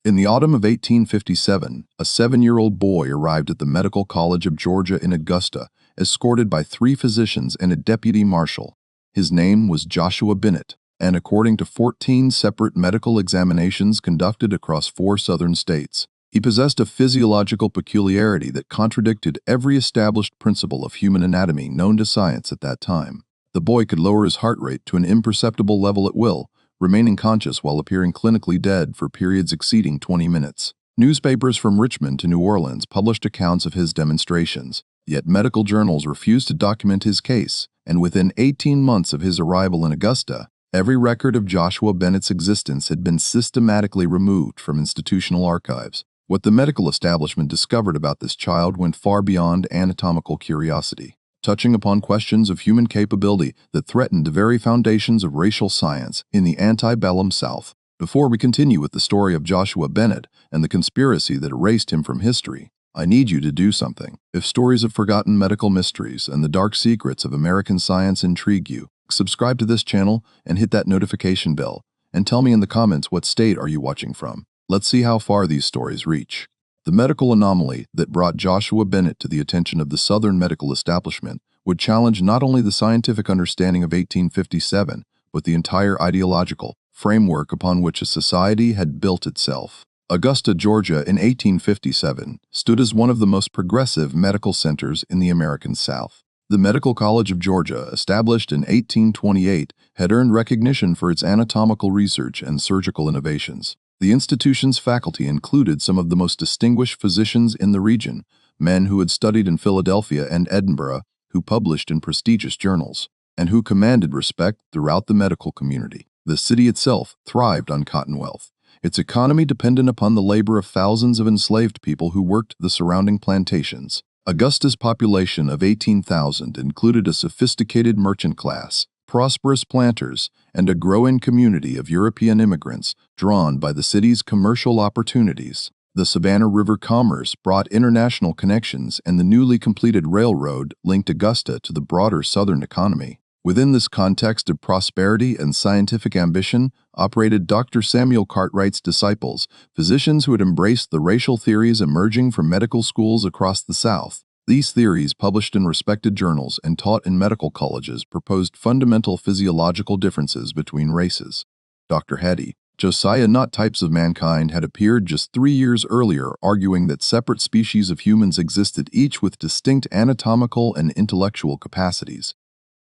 In the autumn of 1857, a 7-year-old boy arrived at the Medical College of Georgia in Augusta, escorted by 3 physicians and a deputy marshal. His name was Joshua Bennett, and according to 14 separate medical examinations conducted across 4 southern states, he possessed a physiological peculiarity that contradicted every established principle of human anatomy known to science at that time. The boy could lower his heart rate to an imperceptible level at will, remaining conscious while appearing clinically dead for periods exceeding 20 minutes. Newspapers from Richmond to New Orleans published accounts of his demonstrations, yet medical journals refused to document his case, and within 18 months of his arrival in Augusta, every record of Joshua Bennett's existence had been systematically removed from institutional archives. What the medical establishment discovered about this child went far beyond anatomical curiosity, touching upon questions of human capability that threatened the very foundations of racial science in the antebellum South. Before we continue with the story of Joshua Bennett and the conspiracy that erased him from history, I need you to do something. If stories of forgotten medical mysteries and the dark secrets of American science intrigue you, subscribe to this channel and hit that notification bell, and tell me in the comments what state are you watching from. Let's see how far these stories reach. The medical anomaly that brought Joshua Bennett to the attention of the Southern medical establishment would challenge not only the scientific understanding of 1857, but the entire ideological framework upon which a society had built itself. Augusta, Georgia in 1857 stood as one of the most progressive medical centers in the American South. The Medical College of Georgia, established in 1828, had earned recognition for its anatomical research and surgical innovations. The institution's faculty included some of the most distinguished physicians in the region, men who had studied in Philadelphia and Edinburgh, who published in prestigious journals, and who commanded respect throughout the medical community. The city itself thrived on cotton wealth, its economy dependent upon the labor of thousands of enslaved people who worked the surrounding plantations. Augusta's population of 18,000 included a sophisticated merchant class, prosperous planters, and a growing community of European immigrants drawn by the city's commercial opportunities. The Savannah River commerce brought international connections, and the newly completed railroad linked Augusta to the broader Southern economy. Within this context of prosperity and scientific ambition operated Dr. Samuel Cartwright's disciples, physicians who had embraced the racial theories emerging from medical schools across the South. These theories, published in respected journals and taught in medical colleges, proposed fundamental physiological differences between races. Dr. Hattie, Josiah Not Types of Mankind had appeared just 3 years earlier, arguing that separate species of humans existed, each with distinct anatomical and intellectual capacities.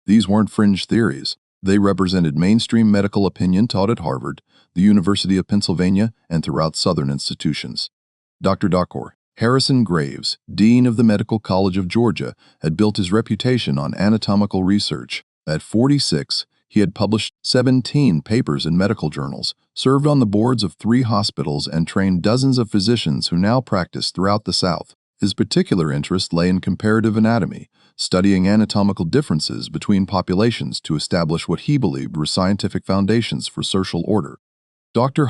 These weren't fringe theories. They represented mainstream medical opinion taught at Harvard, the University of Pennsylvania, and throughout Southern institutions. Dr. Harrison Graves, Dean of the Medical College of Georgia, had built his reputation on anatomical research. At 46, he had published 17 papers in medical journals, served on the boards of 3 hospitals, and trained dozens of physicians who now practice throughout the South. His particular interest lay in comparative anatomy, studying anatomical differences between populations to establish what he believed were scientific foundations for social order. Dr.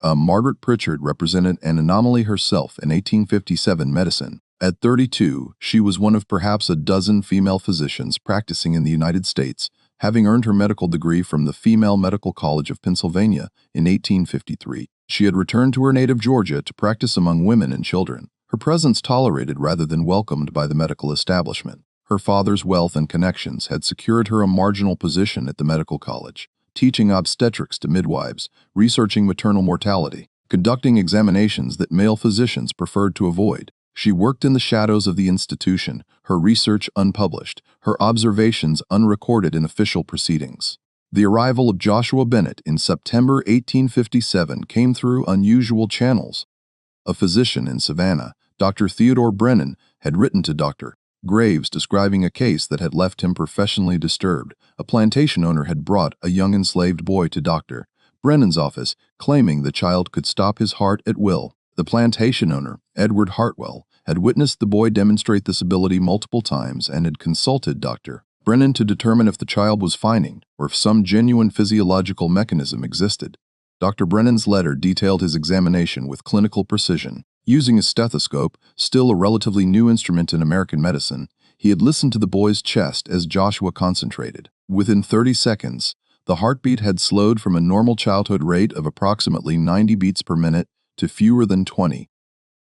Margaret Pritchard represented an anomaly herself in 1857 medicine. At 32, she was one of perhaps a dozen female physicians practicing in the United States, having earned her medical degree from the Female Medical College of Pennsylvania in 1853. She had returned to her native Georgia to practice among women and children, her presence tolerated rather than welcomed by the medical establishment. Her father's wealth and connections had secured her a marginal position at the medical college, teaching obstetrics to midwives, researching maternal mortality, conducting examinations that male physicians preferred to avoid. She worked in the shadows of the institution, her research unpublished, her observations unrecorded in official proceedings. The arrival of Joshua Bennett in September 1857 came through unusual channels. A physician in Savannah, Dr. Theodore Brennan, had written to Dr. Graves describing a case that had left him professionally disturbed. A plantation owner had brought a young enslaved boy to Dr. Brennan's office, claiming the child could stop his heart at will. The plantation owner, Edward Hartwell, had witnessed the boy demonstrate this ability multiple times and had consulted Dr. Brennan to determine if the child was feigning or if some genuine physiological mechanism existed. Dr. Brennan's letter detailed his examination with clinical precision. Using a stethoscope, still a relatively new instrument in American medicine, he had listened to the boy's chest as Joshua concentrated. Within 30 seconds, the heartbeat had slowed from a normal childhood rate of approximately 90 beats per minute to fewer than 20.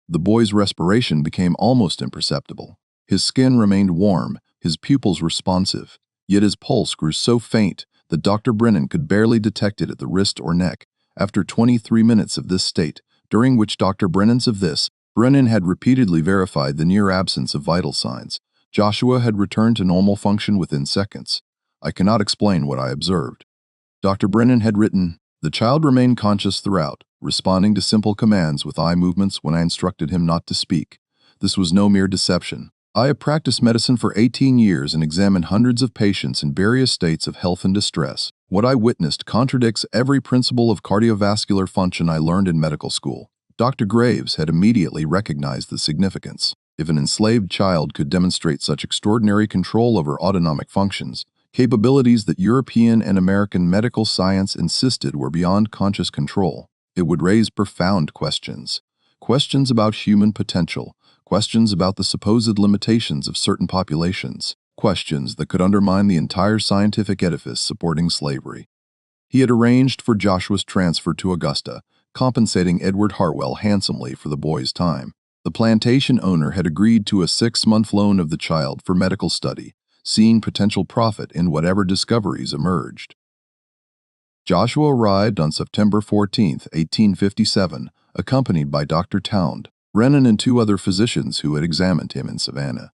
The boy's respiration became almost imperceptible. His skin remained warm, his pupils responsive, yet his pulse grew so faint that Dr. Brennan could barely detect it at the wrist or neck. After 23 minutes of this state, during which Brennan had repeatedly verified the near absence of vital signs, Joshua had returned to normal function within seconds. I cannot explain what I observed. Dr. Brennan had written, "The child remained conscious throughout, responding to simple commands with eye movements when I instructed him not to speak. This was no mere deception. I have practiced medicine for 18 years and examined hundreds of patients in various states of health and distress. What I witnessed contradicts every principle of cardiovascular function I learned in medical school." Dr. Graves had immediately recognized the significance. If an enslaved child could demonstrate such extraordinary control over autonomic functions, capabilities that European and American medical science insisted were beyond conscious control, it would raise profound questions. Questions about human potential, questions about the supposed limitations of certain populations, questions that could undermine the entire scientific edifice supporting slavery. He had arranged for Joshua's transfer to Augusta, compensating Edward Hartwell handsomely for the boy's time. The plantation owner had agreed to a 6-month loan of the child for medical study, seeing potential profit in whatever discoveries emerged. Joshua arrived on September 14, 1857, accompanied by Dr. Tound, Brennan, and 2 other physicians who had examined him in Savannah.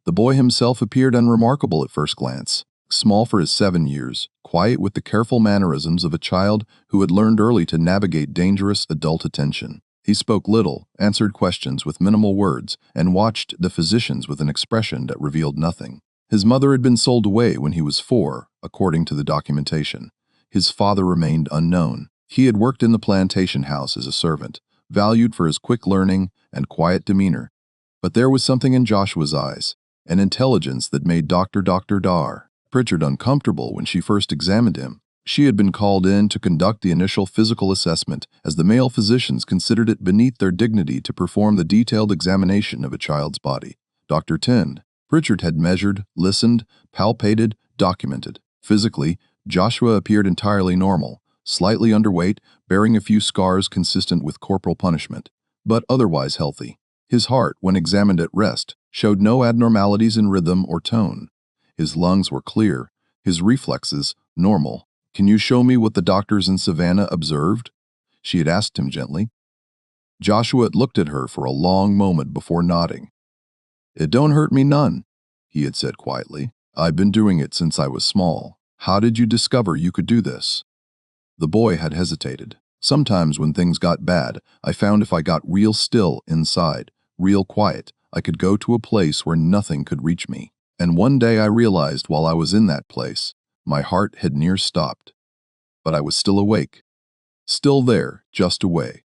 The boy himself appeared unremarkable at first glance, small for his 7 years, quiet with the careful mannerisms of a child who had learned early to navigate dangerous adult attention. He spoke little, answered questions with minimal words, and watched the physicians with an expression that revealed nothing. His mother had been sold away when he was 4, according to the documentation. His father remained unknown. He had worked in the plantation house as a servant, valued for his quick learning and quiet demeanor. But there was something in Joshua's eyes, an intelligence that made Dr. Pritchard uncomfortable when she first examined him. She had been called in to conduct the initial physical assessment, as the male physicians considered it beneath their dignity to perform the detailed examination of a child's body. Dr. Pritchard had measured, listened, palpated, documented. Physically, Joshua appeared entirely normal, slightly underweight, bearing a few scars consistent with corporal punishment, but otherwise healthy. His heart, when examined at rest, showed no abnormalities in rhythm or tone. His lungs were clear, his reflexes normal. "Can you show me what the doctors in Savannah observed?" she had asked him gently. Joshua looked at her for a long moment before nodding. "It don't hurt me none," he had said quietly. "I've been doing it since I was small. How did you discover you could do this?" The boy had hesitated. "Sometimes when things got bad, I found if I got real still inside, real quiet, I could go to a place where nothing could reach me. And one day I realized while I was in that place, my heart had near stopped. But I was still awake. Still there, just away."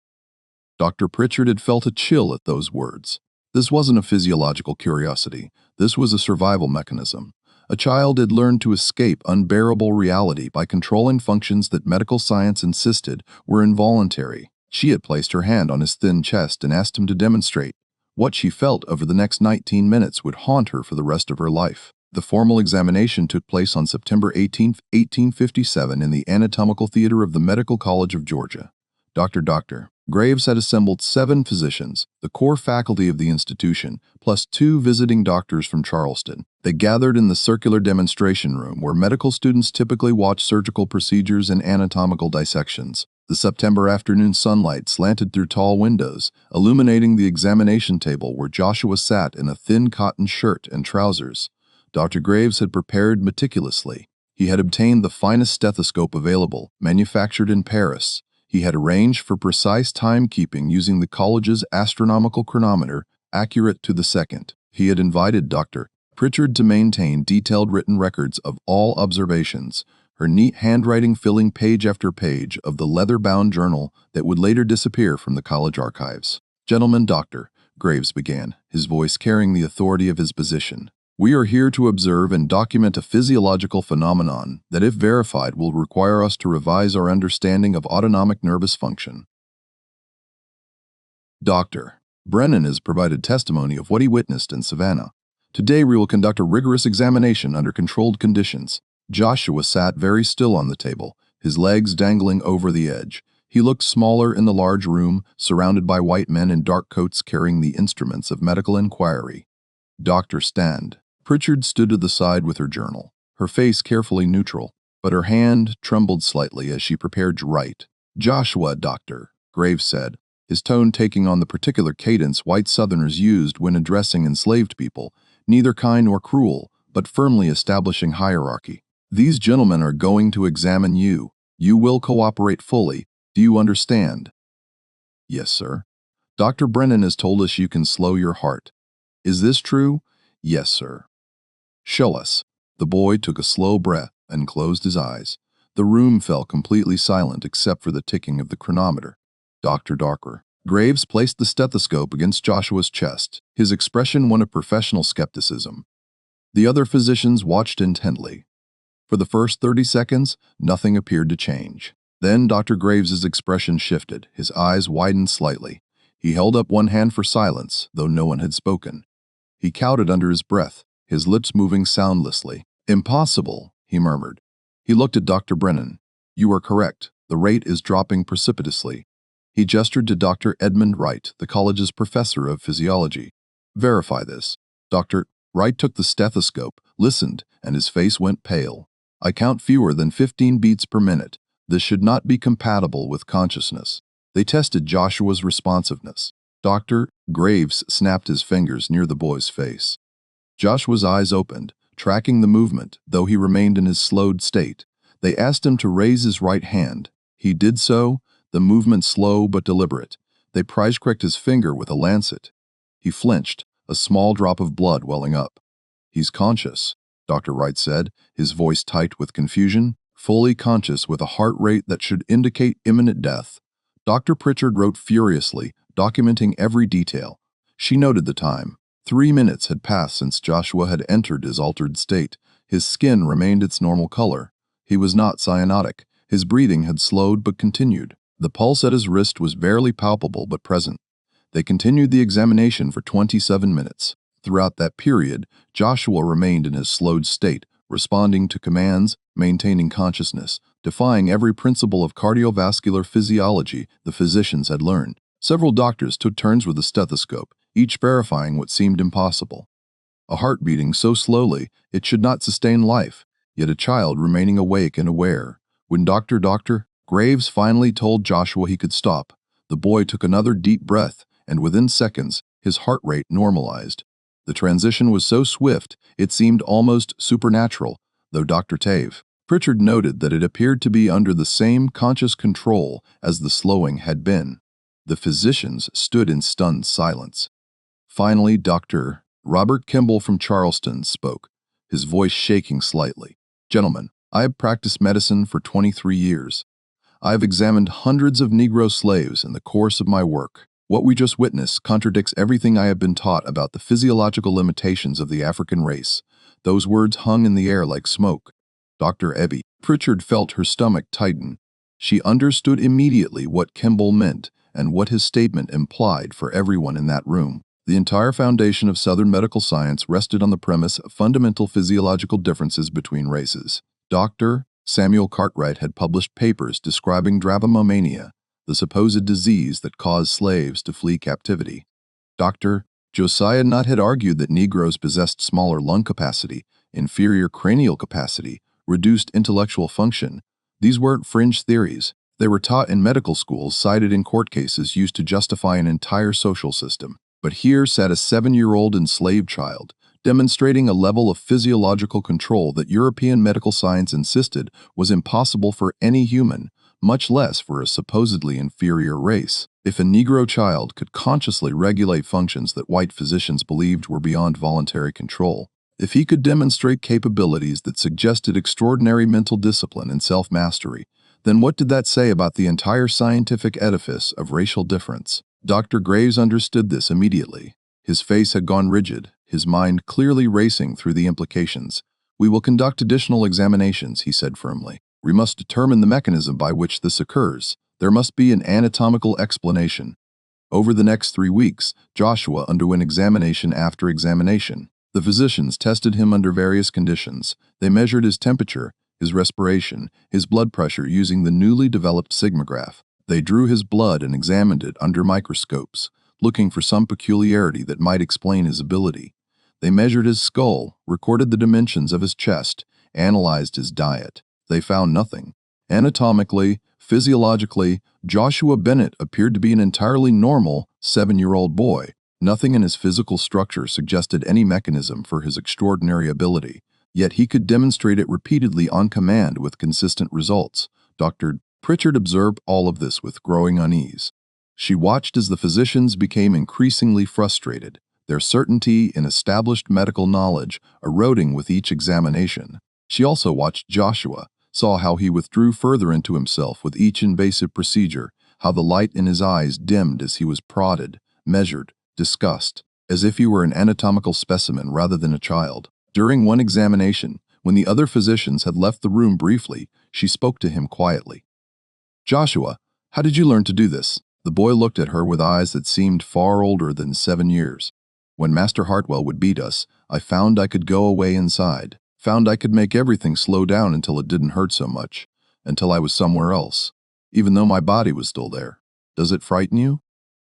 Dr. Pritchard had felt a chill at those words. This wasn't a physiological curiosity. This was a survival mechanism. A child had learned to escape unbearable reality by controlling functions that medical science insisted were involuntary. She had placed her hand on his thin chest and asked him to demonstrate. What she felt over the next 19 minutes would haunt her for the rest of her life. The formal examination took place on September 18, 1857 in the Anatomical Theater of the Medical College of Georgia. Dr. Graves had assembled 7 physicians, the core faculty of the institution, plus 2 visiting doctors from Charleston. They gathered in the circular demonstration room where medical students typically watch surgical procedures and anatomical dissections. The September afternoon sunlight slanted through tall windows, illuminating the examination table where Joshua sat in a thin cotton shirt and trousers. Dr. Graves had prepared meticulously. He had obtained the finest stethoscope available, manufactured in Paris. He had arranged for precise timekeeping using the college's astronomical chronometer, accurate to the second. He had invited Dr. Pritchard to maintain detailed written records of all observations, her neat handwriting filling page after page of the leather-bound journal that would later disappear from the college archives. "Gentlemen, Dr. Graves began, his voice carrying the authority of his position. "We are here to observe and document a physiological phenomenon that, if verified, will require us to revise our understanding of autonomic nervous function." Dr. Brennan has provided testimony of what he witnessed in Savannah. "Today we will conduct a rigorous examination under controlled conditions." Joshua sat very still on the table, his legs dangling over the edge. He looked smaller in the large room, surrounded by white men in dark coats carrying the instruments of medical inquiry. Doctor, stand. Pritchard stood to the side with her journal, her face carefully neutral, but her hand trembled slightly as she prepared to write. Joshua, Doctor, Graves said, his tone taking on the particular cadence white Southerners used when addressing enslaved people, neither kind nor cruel, but firmly establishing hierarchy. These gentlemen are going to examine you. You will cooperate fully. Do you understand? Yes, sir. Dr. Brennan has told us you can slow your heart. Is this true? Yes, sir. Show us. The boy took a slow breath and closed his eyes. The room fell completely silent except for the ticking of the chronometer. Dr. Darker. Graves placed the stethoscope against Joshua's chest, his expression one of professional skepticism. The other physicians watched intently. For the first 30 seconds, nothing appeared to change. Then Dr. Graves's expression shifted, his eyes widened slightly. He held up one hand for silence, though no one had spoken. He counted under his breath, his lips moving soundlessly. Impossible, he murmured. He looked at Dr. Brennan. You are correct. The rate is dropping precipitously. He gestured to Dr. Edmund Wright, the college's professor of physiology. Verify this. Dr. Wright took the stethoscope, listened, and his face went pale. I count fewer than 15 beats per minute. This should not be compatible with consciousness. They tested Joshua's responsiveness. Dr. Graves snapped his fingers near the boy's face. Joshua's eyes opened, tracking the movement, though he remained in his slowed state. They asked him to raise his right hand. He did so, the movement slow but deliberate. They prize-cricked his finger with a lancet. He flinched, a small drop of blood welling up. He's conscious, Dr. Wright said, his voice tight with confusion, fully conscious with a heart rate that should indicate imminent death. Dr. Pritchard wrote furiously, documenting every detail. She noted the time. 3 minutes had passed since Joshua had entered his altered state. His skin remained its normal color. He was not cyanotic. His breathing had slowed but continued. The pulse at his wrist was barely palpable but present. They continued the examination for 27 minutes. Throughout that period, Joshua remained in his slowed state, responding to commands, maintaining consciousness, defying every principle of cardiovascular physiology the physicians had learned. Several doctors took turns with the stethoscope, each verifying what seemed impossible. A heart beating so slowly it should not sustain life, yet a child remaining awake and aware. When Dr. Graves finally told Joshua he could stop, the boy took another deep breath, and within seconds, his heart rate normalized. The transition was so swift, it seemed almost supernatural, though Dr. Pritchard noted that it appeared to be under the same conscious control as the slowing had been. The physicians stood in stunned silence. Finally, Dr. Robert Kimball from Charleston spoke, his voice shaking slightly. Gentlemen, I have practiced medicine for 23 years. I have examined hundreds of Negro slaves in the course of my work. What we just witnessed contradicts everything I have been taught about the physiological limitations of the African race. Those words hung in the air like smoke. Dr. Pritchard felt her stomach tighten. She understood immediately what Kimball meant and what his statement implied for everyone in that room. The entire foundation of Southern medical science rested on the premise of fundamental physiological differences between races. Dr. Samuel Cartwright had published papers describing drapetomania, the supposed disease that caused slaves to flee captivity. Dr. Josiah Nutt had argued that Negroes possessed smaller lung capacity, inferior cranial capacity, reduced intellectual function. These weren't fringe theories. They were taught in medical schools, cited in court cases used to justify an entire social system. But here sat a 7-year-old enslaved child, demonstrating a level of physiological control that European medical science insisted was impossible for any human, much less for a supposedly inferior race. If a Negro child could consciously regulate functions that white physicians believed were beyond voluntary control, if he could demonstrate capabilities that suggested extraordinary mental discipline and self-mastery, then what did that say about the entire scientific edifice of racial difference? Dr. Graves understood this immediately. His face had gone rigid, his mind clearly racing through the implications. We will conduct additional examinations, he said firmly. We must determine the mechanism by which this occurs. There must be an anatomical explanation. Over the next 3 weeks, Joshua underwent examination after examination. The physicians tested him under various conditions. They measured his temperature, his respiration, his blood pressure using the newly developed sigmograph. They drew his blood and examined it under microscopes, looking for some peculiarity that might explain his ability. They measured his skull, recorded the dimensions of his chest, analyzed his diet. They found nothing. Anatomically, physiologically, Joshua Bennett appeared to be an entirely normal 7-year-old boy. Nothing in his physical structure suggested any mechanism for his extraordinary ability, yet he could demonstrate it repeatedly on command with consistent results. Dr. Pritchard observed all of this with growing unease. She watched as the physicians became increasingly frustrated, their certainty in established medical knowledge eroding with each examination. She also watched Joshua, saw how he withdrew further into himself with each invasive procedure, how the light in his eyes dimmed as he was prodded, measured, discussed, as if he were an anatomical specimen rather than a child. During one examination, when the other physicians had left the room briefly, she spoke to him quietly. "Joshua, how did you learn to do this?" The boy looked at her with eyes that seemed far older than 7 years. "When Master Hartwell would beat us, I found I could go away inside, found I could make everything slow down until it didn't hurt so much, until I was somewhere else, even though my body was still there. Does it frighten you,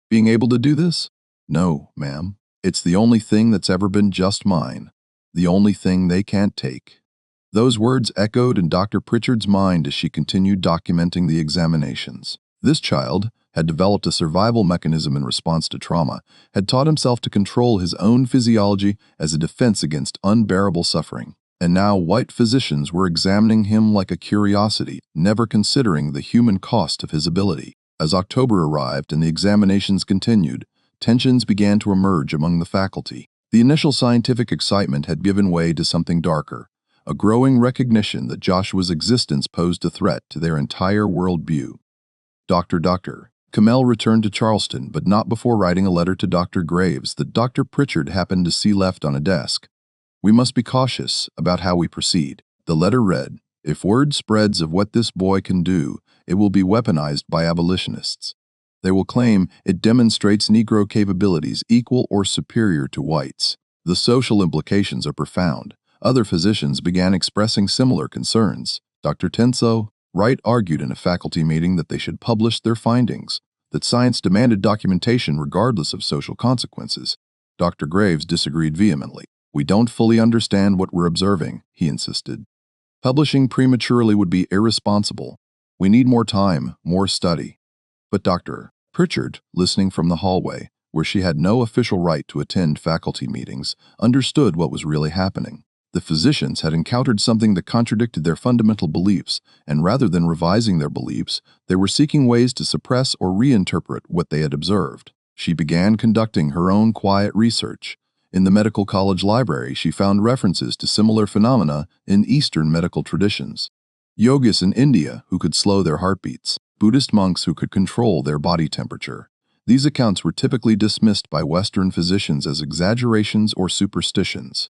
being able to do this?" "No, ma'am. It's the only thing that's ever been just mine. The only thing they can't take." Those words echoed in Dr. Pritchard's mind as she continued documenting the examinations. This child had developed a survival mechanism in response to trauma, had taught himself to control his own physiology as a defense against unbearable suffering. And now white physicians were examining him like a curiosity, never considering the human cost of his ability. As October arrived and the examinations continued, tensions began to emerge among the faculty. The initial scientific excitement had given way to something darker, a growing recognition that Joshua's existence posed a threat to their entire worldview. Dr. Kamel returned to Charleston, but not before writing a letter to Dr. Graves that Dr. Pritchard happened to see left on a desk. "We must be cautious about how we proceed." The letter read, "If word spreads of what this boy can do, it will be weaponized by abolitionists. They will claim it demonstrates Negro capabilities equal or superior to whites. The social implications are profound." Other physicians began expressing similar concerns. Dr. Tenso Wright argued in a faculty meeting that they should publish their findings, that science demanded documentation regardless of social consequences. Dr. Graves disagreed vehemently. "We don't fully understand what we're observing," he insisted. "Publishing prematurely would be irresponsible. We need more time, more study." But Dr. Pritchard, listening from the hallway, where she had no official right to attend faculty meetings, understood what was really happening. The physicians had encountered something that contradicted their fundamental beliefs, and rather than revising their beliefs, they were seeking ways to suppress or reinterpret what they had observed. She began conducting her own quiet research. In the medical college library, she found references to similar phenomena in Eastern medical traditions. Yogis in India who could slow their heartbeats, Buddhist monks who could control their body temperature. These accounts were typically dismissed by Western physicians as exaggerations or superstitions.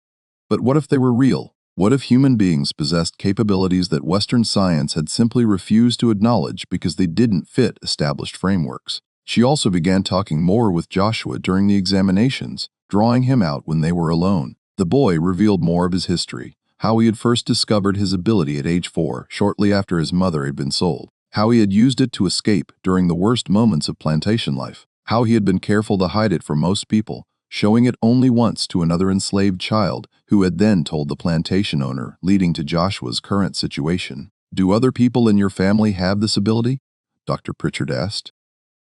But what if they were real? What if human beings possessed capabilities that Western science had simply refused to acknowledge because they didn't fit established frameworks? She also began talking more with Joshua during the examinations, drawing him out when they were alone. The boy revealed more of his history, how he had first discovered his ability at age 4, shortly after his mother had been sold, how he had used it to escape during the worst moments of plantation life, how he had been careful to hide it from most people, showing it only once to another enslaved child who had then told the plantation owner, leading to Joshua's current situation. "Do other people in your family have this ability?" Dr. Pritchard asked.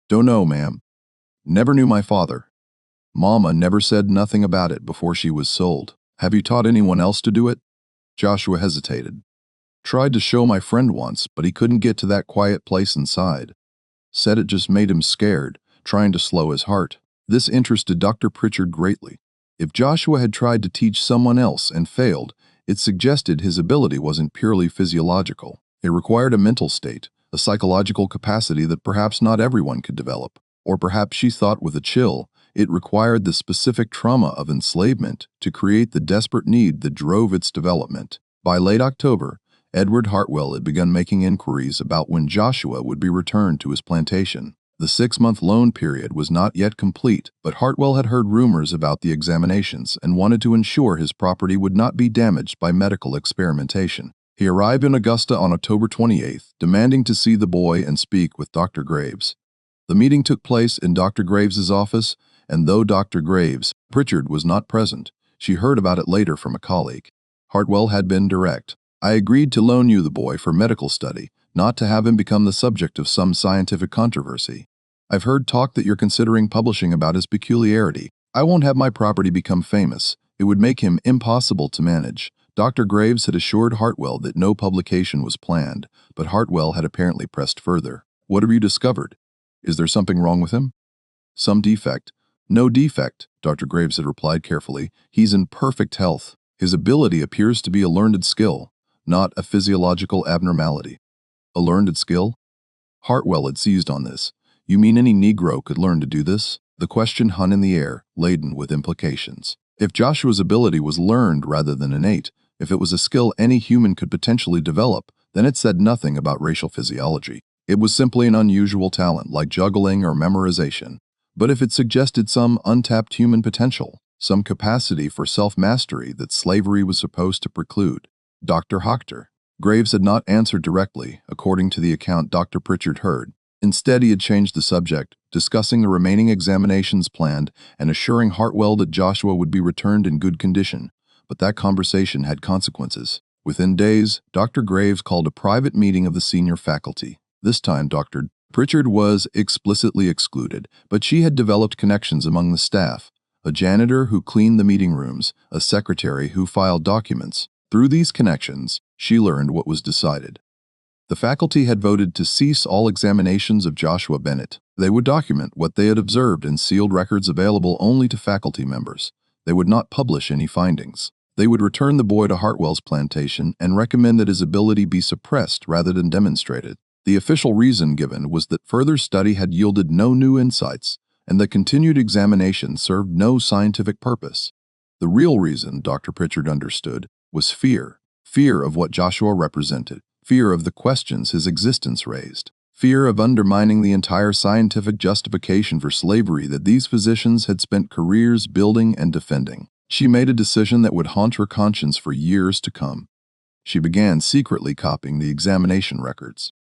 "Don't know, ma'am. Never knew my father. Mama never said nothing about it before she was sold." "Have you taught anyone else to do it?" Joshua hesitated. "Tried to show my friend once, but he couldn't get to that quiet place inside. Said it just made him scared, trying to slow his heart." This interested Dr. Pritchard greatly. If Joshua had tried to teach someone else and failed, it suggested his ability wasn't purely physiological. It required a mental state, a psychological capacity that perhaps not everyone could develop. Or perhaps, she thought with a chill, it required the specific trauma of enslavement to create the desperate need that drove its development. By late October, Edward Hartwell had begun making inquiries about when Joshua would be returned to his plantation. The 6-month loan period was not yet complete, but Hartwell had heard rumors about the examinations and wanted to ensure his property would not be damaged by medical experimentation. He arrived in Augusta on October 28th, demanding to see the boy and speak with Dr. Graves. The meeting took place in Dr. Graves's office, and though Dr. Graves, Pritchard, was not present, she heard about it later from a colleague. Hartwell had been direct. I agreed to loan you the boy for medical study, not to have him become the subject of some scientific controversy. I've heard talk that you're considering publishing about his peculiarity. I won't have my property become famous. It would make him impossible to manage. Dr. Graves had assured Hartwell that no publication was planned, but Hartwell had apparently pressed further. What have you discovered? Is there something wrong with him? Some defect. No defect, Dr. Graves had replied carefully. He's in perfect health. His ability appears to be a learned skill, not a physiological abnormality. A learned skill? Hartwell had seized on this. You mean any Negro could learn to do this? The question hung in the air, laden with implications. If Joshua's ability was learned rather than innate, if it was a skill any human could potentially develop, then it said nothing about racial physiology. It was simply an unusual talent, like juggling or memorization. But if it suggested some untapped human potential, some capacity for self-mastery that slavery was supposed to preclude, Dr. Hochter. Graves had not answered directly, according to the account Dr. Pritchard heard. Instead, he had changed the subject, discussing the remaining examinations planned and assuring Hartwell that Joshua would be returned in good condition. But that conversation had consequences. Within days, Dr. Graves called a private meeting of the senior faculty. This time, Dr. Pritchard was explicitly excluded, but she had developed connections among the staff. A janitor who cleaned the meeting rooms, a secretary who filed documents. Through these connections, she learned what was decided. The faculty had voted to cease all examinations of Joshua Bennett. They would document what they had observed in sealed records available only to faculty members. They would not publish any findings. They would return the boy to Hartwell's plantation and recommend that his ability be suppressed rather than demonstrated. The official reason given was that further study had yielded no new insights, and that continued examination served no scientific purpose. The real reason, Dr. Pritchard understood, was fear. Fear of what Joshua represented. Fear of the questions his existence raised. Fear of undermining the entire scientific justification for slavery that these physicians had spent careers building and defending. She made a decision that would haunt her conscience for years to come. She began secretly copying the examination records.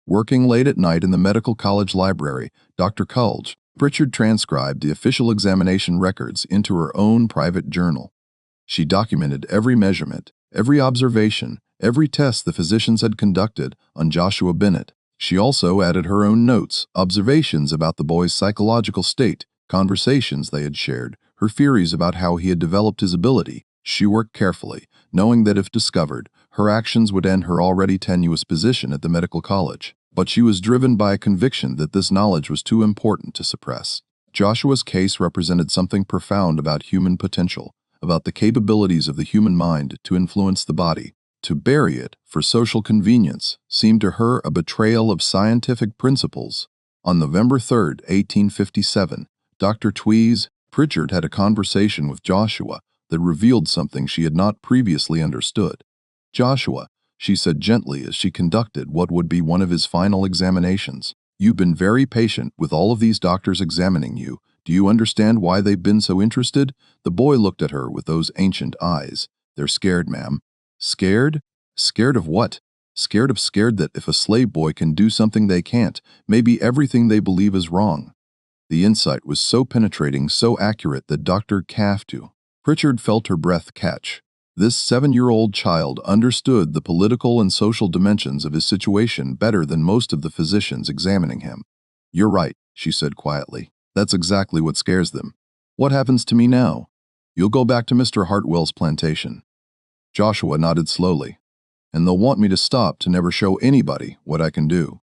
Working late at night in the medical college library, Dr. Culge, Pritchard transcribed the official examination records into her own private journal. She documented every measurement, every observation, every test the physicians had conducted on Joshua Bennett. She also added her own notes, observations about the boy's psychological state, conversations they had shared, her theories about how he had developed his ability. She worked carefully, knowing that if discovered, her actions would end her already tenuous position at the medical college. But she was driven by a conviction that this knowledge was too important to suppress. Joshua's case represented something profound about human potential, about the capabilities of the human mind to influence the body. To bury it, for social convenience, seemed to her a betrayal of scientific principles. On November 3, 1857, Dr. Pritchard had a conversation with Joshua that revealed something she had not previously understood. Joshua, she said gently as she conducted what would be one of his final examinations, you've been very patient with all of these doctors examining you. Do you understand why they've been so interested? The boy looked at her with those ancient eyes. They're scared, ma'am. Scared? Scared of what? Scared that if a slave boy can do something they can't, maybe everything they believe is wrong. The insight was so penetrating, so accurate that Dr. Pritchard felt her breath catch. This 7-year-old child understood the political and social dimensions of his situation better than most of the physicians examining him. You're right, she said quietly. That's exactly what scares them. What happens to me now? You'll go back to Mr. Hartwell's plantation. Joshua nodded slowly. And they'll want me to stop to never show anybody what I can do.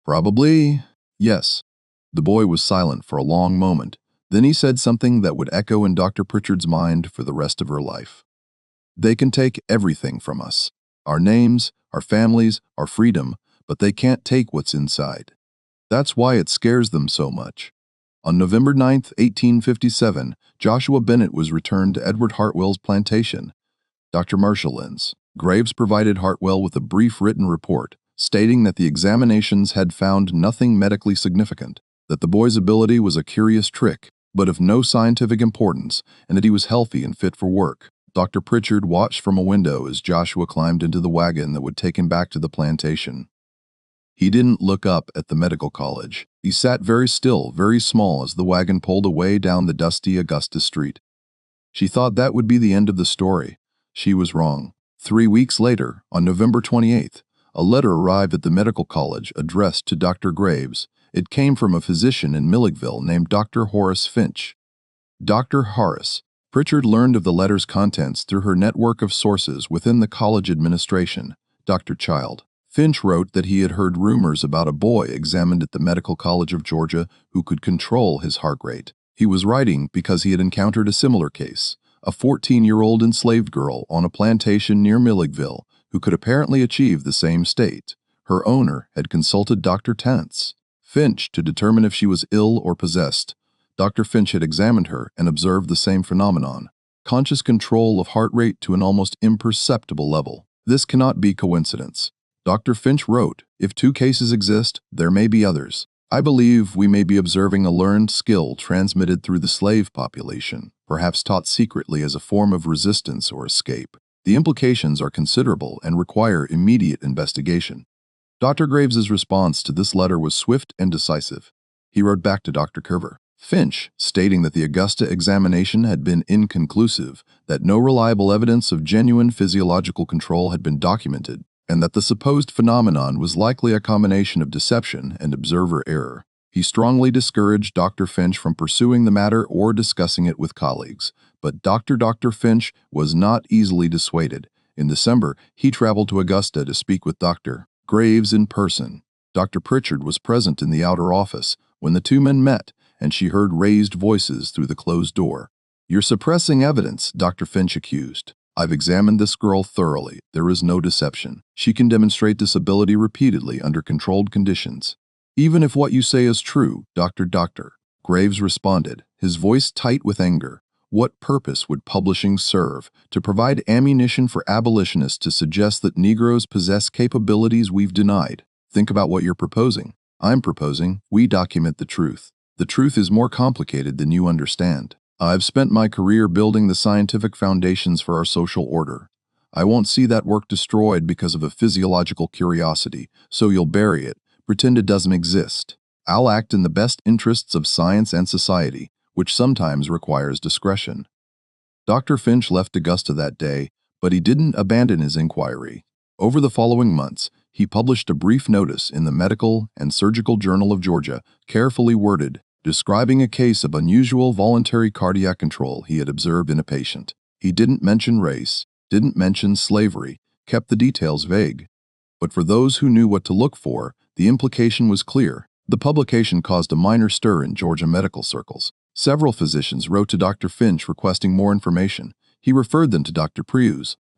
Probably, yes. The boy was silent for a long moment. Then he said something that would echo in Dr. Pritchard's mind for the rest of her life. They can take everything from us. Our names, our families, our freedom, but they can't take what's inside. That's why it scares them so much. On November 9, 1857, Joshua Bennett was returned to Edward Hartwell's plantation. Dr. Marshallins. Graves provided Hartwell with a brief written report, stating that the examinations had found nothing medically significant, that the boy's ability was a curious trick, but of no scientific importance, and that he was healthy and fit for work. Dr. Pritchard watched from a window as Joshua climbed into the wagon that would take him back to the plantation. He didn't look up at the medical college. He sat very still, very small as the wagon pulled away down the dusty Augusta street. She thought that would be the end of the story. She was wrong. 3 weeks later, on November 28th, a letter arrived at the medical college addressed to Dr. Graves. It came from a physician in Milledgeville named Dr. Horace Finch. Dr. Horace. Pritchard learned of the letter's contents through her network of sources within the college administration. Dr. Child. Finch wrote that he had heard rumors about a boy examined at the Medical College of Georgia who could control his heart rate. He was writing because he had encountered a similar case, a 14-year-old enslaved girl on a plantation near Milledgeville who could apparently achieve the same state. Her owner had consulted Dr. Tance Finch to determine if she was ill or possessed. Dr. Finch had examined her and observed the same phenomenon, conscious control of heart rate to an almost imperceptible level. This cannot be coincidence. Dr. Finch wrote, if 2 cases exist, there may be others. I believe we may be observing a learned skill transmitted through the slave population, perhaps taught secretly as a form of resistance or escape. The implications are considerable and require immediate investigation. Dr. Graves's response to this letter was swift and decisive. He wrote back to Dr. Curver Finch, stating that the Augusta examination had been inconclusive, that no reliable evidence of genuine physiological control had been documented, and that the supposed phenomenon was likely a combination of deception and observer error. He strongly discouraged Dr. Finch from pursuing the matter or discussing it with colleagues, but Dr. Finch was not easily dissuaded. In December, he traveled to Augusta to speak with Dr. Graves in person. Dr. Pritchard was present in the outer office when the 2 men met, and she heard raised voices through the closed door. "You're suppressing evidence," Dr. Finch accused. "I've examined this girl thoroughly. There is no deception. She can demonstrate this ability repeatedly under controlled conditions. Even if what you say is true, Dr. Graves responded, his voice tight with anger. What purpose would publishing serve? To provide ammunition for abolitionists to suggest that Negroes possess capabilities we've denied. Think about what you're proposing. I'm proposing we document the truth. The truth is more complicated than you understand. I've spent my career building the scientific foundations for our social order. I won't see that work destroyed because of a physiological curiosity, so you'll bury it, pretend it doesn't exist. I'll act in the best interests of science and society, which sometimes requires discretion." Dr. Finch left Augusta that day, but he didn't abandon his inquiry. Over the following months, he published a brief notice in the Medical and Surgical Journal of Georgia, carefully worded, describing a case of unusual voluntary cardiac control he had observed in a patient. He didn't mention race, didn't mention slavery, kept the details vague. But for those who knew what to look for, the implication was clear. The publication caused a minor stir in Georgia medical circles. Several physicians wrote to Dr. Finch requesting more information. He referred them to Dr.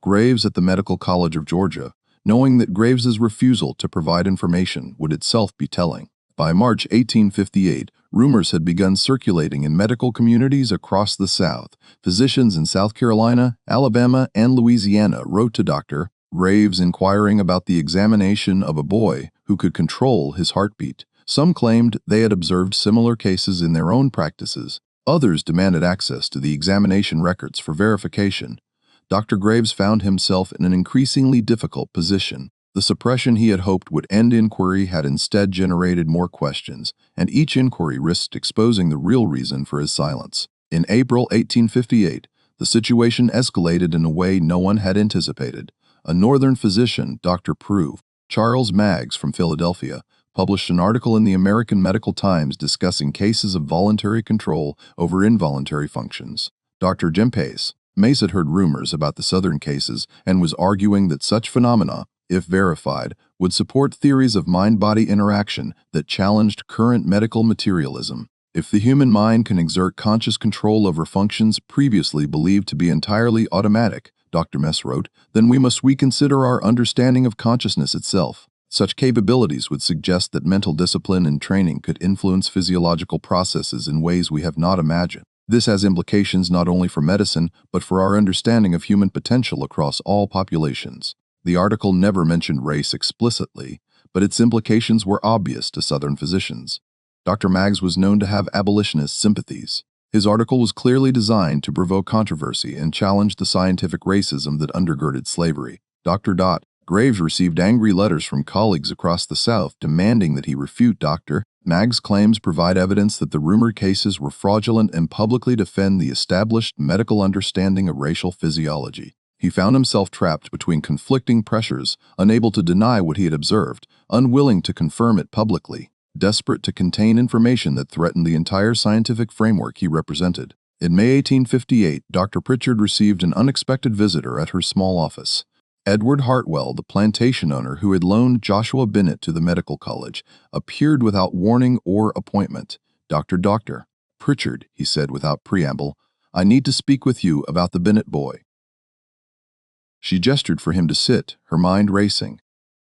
Graves at the Medical College of Georgia, knowing that Graves's refusal to provide information would itself be telling. By March 1858, rumors had begun circulating in medical communities across the South. Physicians in South Carolina, Alabama, and Louisiana wrote to Dr. Graves inquiring about the examination of a boy who could control his heartbeat. Some claimed they had observed similar cases in their own practices. Others demanded access to the examination records for verification. Dr. Graves found himself in an increasingly difficult position. The suppression he had hoped would end inquiry had instead generated more questions, and each inquiry risked exposing the real reason for his silence. In April 1858, the situation escalated in a way no one had anticipated. A northern physician, Dr. Charles Maggs from Philadelphia, published an article in the American Medical Times discussing cases of voluntary control over involuntary functions. Dr. Mace had heard rumors about the Southern cases and was arguing that such phenomena, if verified, would support theories of mind-body interaction that challenged current medical materialism. If the human mind can exert conscious control over functions previously believed to be entirely automatic, Dr. Mess wrote, then we must reconsider our understanding of consciousness itself. Such capabilities would suggest that mental discipline and training could influence physiological processes in ways we have not imagined. This has implications not only for medicine, but for our understanding of human potential across all populations. The article never mentioned race explicitly, but its implications were obvious to Southern physicians. Dr. Maggs was known to have abolitionist sympathies. His article was clearly designed to provoke controversy and challenge the scientific racism that undergirded slavery. Dr. Graves received angry letters from colleagues across the South demanding that he refute Dr. Mag's claims, provide evidence that the rumored cases were fraudulent, and publicly defend the established medical understanding of racial physiology. He found himself trapped between conflicting pressures, unable to deny what he had observed, unwilling to confirm it publicly, desperate to contain information that threatened the entire scientific framework he represented. In May 1858, Dr. Pritchard received an unexpected visitor at her small office. Edward Hartwell, the plantation owner who had loaned Joshua Bennett to the medical college, appeared without warning or appointment. Dr. Pritchard, he said without preamble, I need to speak with you about the Bennett boy. She gestured for him to sit, her mind racing.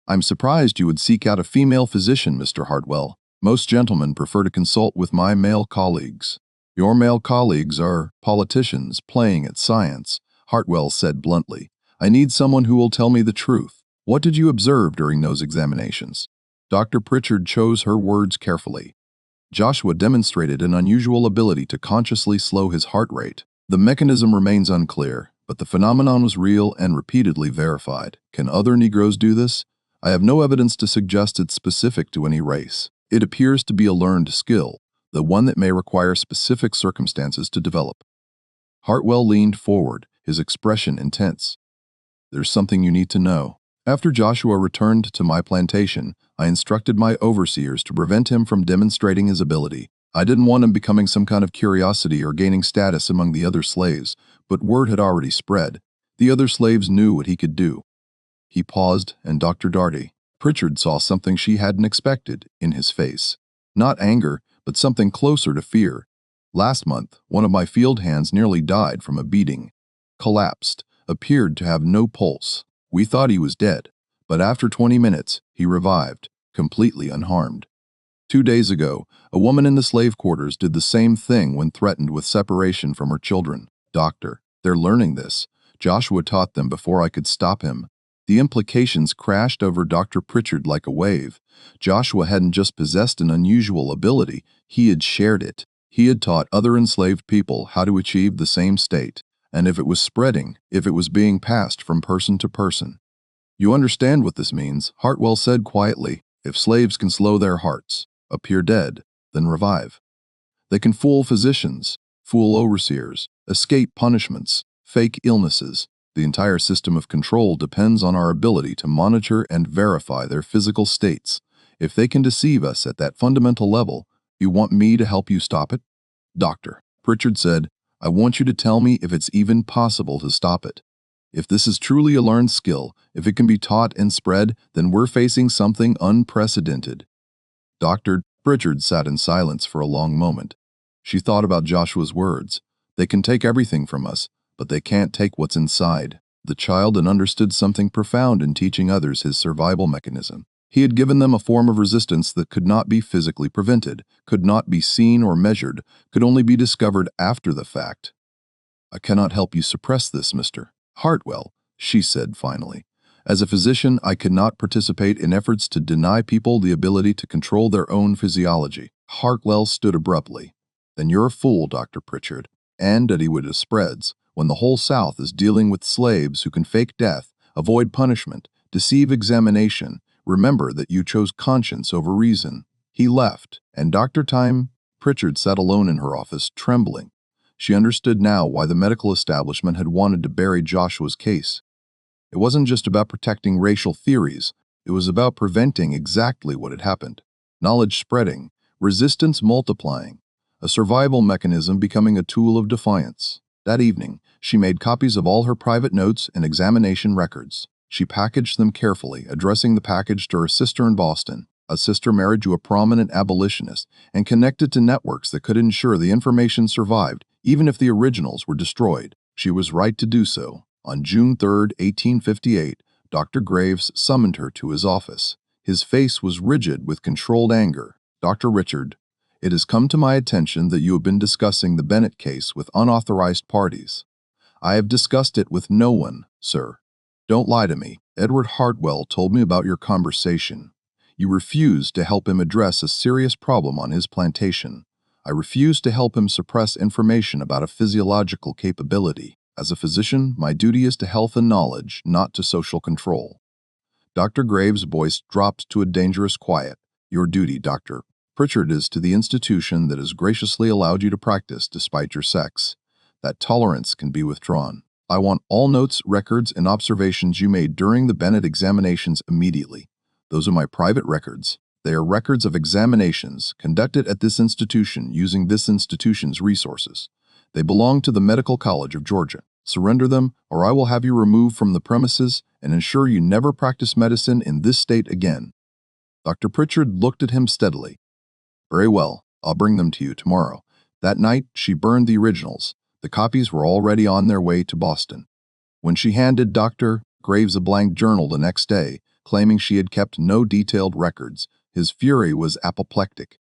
I'm surprised you would seek out a female physician, Mr. Hartwell. Most gentlemen prefer to consult with my male colleagues. Your male colleagues are politicians playing at science, Hartwell said bluntly. I need someone who will tell me the truth. What did you observe during those examinations? Dr. Pritchard chose her words carefully. Joshua demonstrated an unusual ability to consciously slow his heart rate. The mechanism remains unclear, but the phenomenon was real and repeatedly verified. Can other Negroes do this? I have no evidence to suggest it's specific to any race. It appears to be a learned skill, though one that may require specific circumstances to develop. Hartwell leaned forward, his expression intense. There's something you need to know. After Joshua returned to my plantation, I instructed my overseers to prevent him from demonstrating his ability. I didn't want him becoming some kind of curiosity or gaining status among the other slaves, but word had already spread. The other slaves knew what he could do. He paused, and Dr. Pritchard saw something she hadn't expected in his face. Not anger, but something closer to fear. Last month, one of my field hands nearly died from a beating. Collapsed. Appeared to have no pulse. We thought he was dead, but after 20 minutes, he revived, completely unharmed. 2 days ago, a woman in the slave quarters did the same thing when threatened with separation from her children. Doctor, they're learning this. Joshua taught them before I could stop him. The implications crashed over Dr. Pritchard like a wave. Joshua hadn't just possessed an unusual ability, he had shared it. He had taught other enslaved people how to achieve the same state. And if it was spreading, if it was being passed from person to person. You understand what this means, Hartwell said quietly. If slaves can slow their hearts, appear dead, then revive. They can fool physicians, fool overseers, escape punishments, fake illnesses. The entire system of control depends on our ability to monitor and verify their physical states. If they can deceive us at that fundamental level, you want me to help you stop it? Dr. Pritchard said, I want you to tell me if it's even possible to stop it. If this is truly a learned skill, if it can be taught and spread, then we're facing something unprecedented. Dr. Pritchard sat in silence for a long moment. She thought about Joshua's words. They can take everything from us, but they can't take what's inside. The child had understood something profound in teaching others his survival mechanism. He had given them a form of resistance that could not be physically prevented, could not be seen or measured, could only be discovered after the fact. I cannot help you suppress this, Mr. Hartwell, she said finally. As a physician, I cannot participate in efforts to deny people the ability to control their own physiology. Hartwell stood abruptly. Then you're a fool, Dr. Pritchard. And that he would spreads, when the whole South is dealing with slaves who can fake death, avoid punishment, deceive examination. Remember that you chose conscience over reason. He left, and Dr. Pritchard sat alone in her office, trembling. She understood now why the medical establishment had wanted to bury Joshua's case. It wasn't just about protecting racial theories, it was about preventing exactly what had happened. Knowledge spreading, resistance multiplying, a survival mechanism becoming a tool of defiance. That evening, she made copies of all her private notes and examination records. She packaged them carefully, addressing the package to her sister in Boston, a sister married to a prominent abolitionist and connected to networks that could ensure the information survived, even if the originals were destroyed. She was right to do so. On June 3, 1858, Dr. Graves summoned her to his office. His face was rigid with controlled anger. Dr. Richard, it has come to my attention that you have been discussing the Bennett case with unauthorized parties. I have discussed it with no one, sir. Don't lie to me. Edward Hartwell told me about your conversation. You refused to help him address a serious problem on his plantation. I refused to help him suppress information about a physiological capability. As a physician, my duty is to health and knowledge, not to social control. Dr. Graves' voice dropped to a dangerous quiet. Your duty, Dr. Pritchard, is to the institution that has graciously allowed you to practice despite your sex. That tolerance can be withdrawn. I want all notes, records, and observations you made during the Bennett examinations immediately. Those are my private records. They are records of examinations conducted at this institution using this institution's resources. They belong to the Medical College of Georgia. Surrender them, or I will have you removed from the premises and ensure you never practice medicine in this state again. Dr. Pritchard looked at him steadily. Very well, I'll bring them to you tomorrow. That night, she burned the originals. The copies were already on their way to Boston. When she handed Dr. Graves a blank journal the next day, claiming she had kept no detailed records, his fury was apoplectic.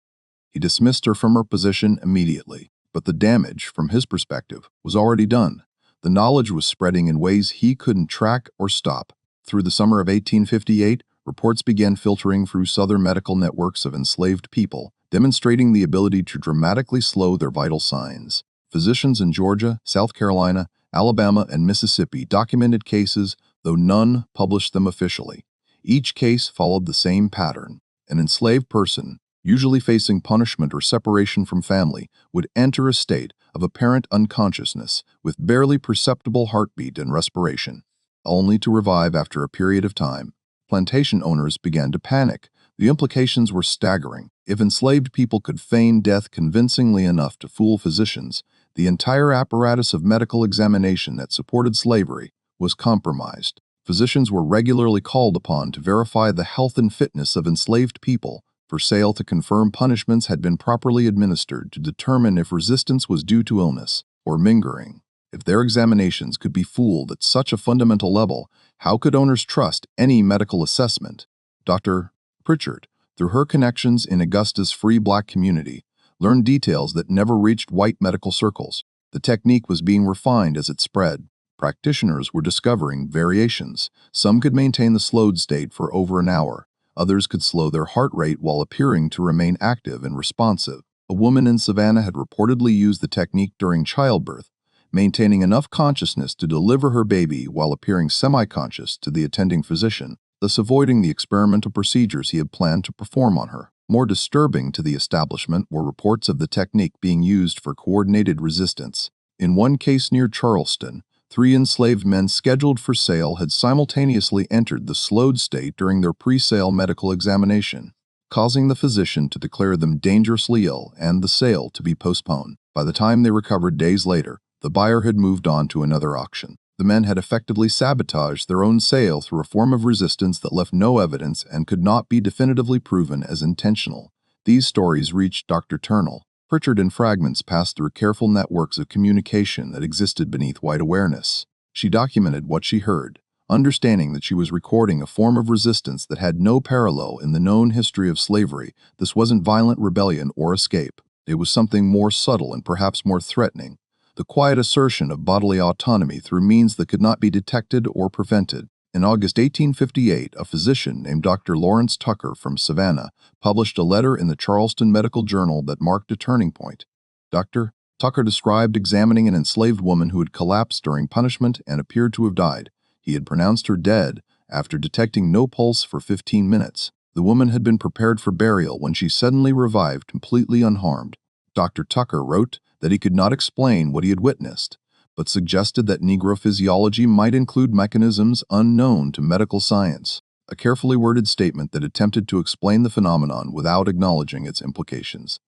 He dismissed her from her position immediately, but the damage, from his perspective, was already done. The knowledge was spreading in ways he couldn't track or stop. Through the summer of 1858, reports began filtering through Southern medical networks of enslaved people, demonstrating the ability to dramatically slow their vital signs. Physicians in Georgia, South Carolina, Alabama, and Mississippi documented cases, though none published them officially. Each case followed the same pattern. An enslaved person, usually facing punishment or separation from family, would enter a state of apparent unconsciousness with barely perceptible heartbeat and respiration, only to revive after a period of time. Plantation owners began to panic. The implications were staggering. If enslaved people could feign death convincingly enough to fool physicians, the entire apparatus of medical examination that supported slavery was compromised. Physicians were regularly called upon to verify the health and fitness of enslaved people for sale, to confirm punishments had been properly administered, to determine if resistance was due to illness or mingering. If their examinations could be fooled at such a fundamental level, how could owners trust any medical assessment? Dr. Pritchard, through her connections in Augusta's free black community, learned details that never reached white medical circles. The technique was being refined as it spread. Practitioners were discovering variations. Some could maintain the slowed state for over an hour. Others could slow their heart rate while appearing to remain active and responsive. A woman in Savannah had reportedly used the technique during childbirth, maintaining enough consciousness to deliver her baby while appearing semi-conscious to the attending physician, thus avoiding the experimental procedures he had planned to perform on her. More disturbing to the establishment were reports of the technique being used for coordinated resistance. In one case near Charleston, 3 enslaved men scheduled for sale had simultaneously entered the slowed state during their pre-sale medical examination, causing the physician to declare them dangerously ill and the sale to be postponed. By the time they recovered days later, the buyer had moved on to another auction. The men had effectively sabotaged their own sale through a form of resistance that left no evidence and could not be definitively proven as intentional. These stories reached Dr. Turnell. Pritchard, in fragments, passed through careful networks of communication that existed beneath white awareness. She documented what she heard, understanding that she was recording a form of resistance that had no parallel in the known history of slavery. This wasn't violent rebellion or escape. It was something more subtle and perhaps more threatening. The quiet assertion of bodily autonomy through means that could not be detected or prevented. In August 1858, a physician named Dr. Lawrence Tucker from Savannah published a letter in the Charleston Medical Journal that marked a turning point. Dr. Tucker described examining an enslaved woman who had collapsed during punishment and appeared to have died. He had pronounced her dead after detecting no pulse for 15 minutes. The woman had been prepared for burial when she suddenly revived completely unharmed. Dr. Tucker wrote that he could not explain what he had witnessed, but suggested that Negro physiology might include mechanisms unknown to medical science, a carefully worded statement that attempted to explain the phenomenon without acknowledging its implications.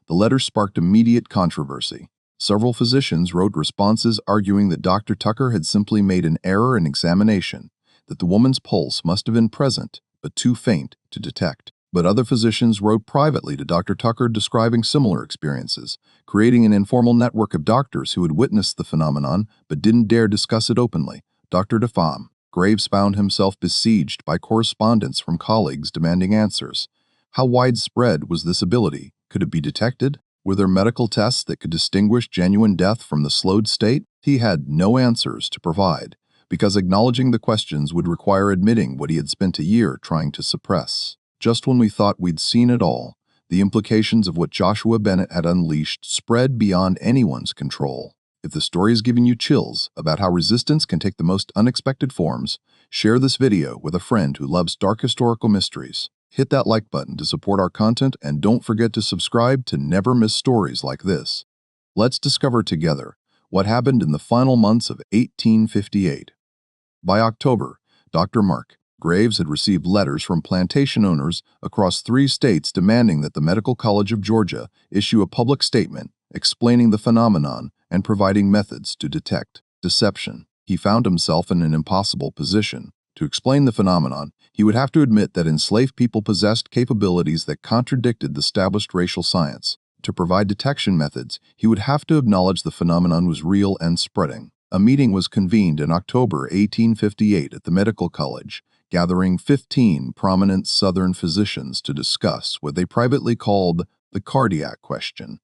The letter sparked immediate controversy. Several physicians wrote responses arguing that Dr. Tucker had simply made an error in examination, that the woman's pulse must have been present, but too faint to detect. But other physicians wrote privately to Dr. Tucker describing similar experiences, creating an informal network of doctors who had witnessed the phenomenon but didn't dare discuss it openly. Dr. Graves found himself besieged by correspondence from colleagues demanding answers. How widespread was this ability? Could it be detected? Were there medical tests that could distinguish genuine death from the slowed state? He had no answers to provide, because acknowledging the questions would require admitting what he had spent a year trying to suppress. Just when we thought we'd seen it all, The implications of what Joshua Bennett had unleashed spread beyond anyone's control. If the story is giving you chills about how resistance can take the most unexpected forms, share this video with a friend who loves dark historical mysteries. Hit that like button to support our content, and don't forget to subscribe to never miss stories like this. Let's discover together what happened in the final months of 1858. By October, Dr. Mark Graves had received letters from plantation owners across 3 states demanding that the Medical College of Georgia issue a public statement explaining the phenomenon and providing methods to detect deception. He found himself in an impossible position. To explain the phenomenon, he would have to admit that enslaved people possessed capabilities that contradicted the established racial science. To provide detection methods, he would have to acknowledge the phenomenon was real and spreading. A meeting was convened in October 1858 at the Medical College, gathering 15 prominent Southern physicians to discuss what they privately called the cardiac question.